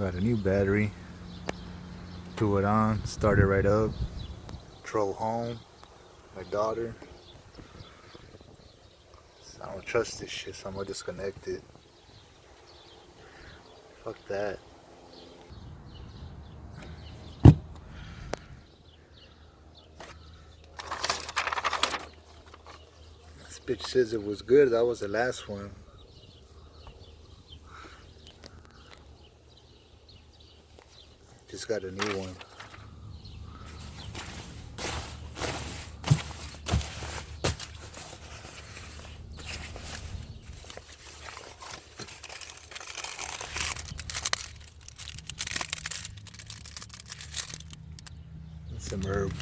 Got a new battery. Threw it on, started right up. Drove home. My daughter. So I don't trust this shit, so I'm gonna disconnect it. Fuck that. This bitch says it was good. That was the last one. Just got a new one. Some herb.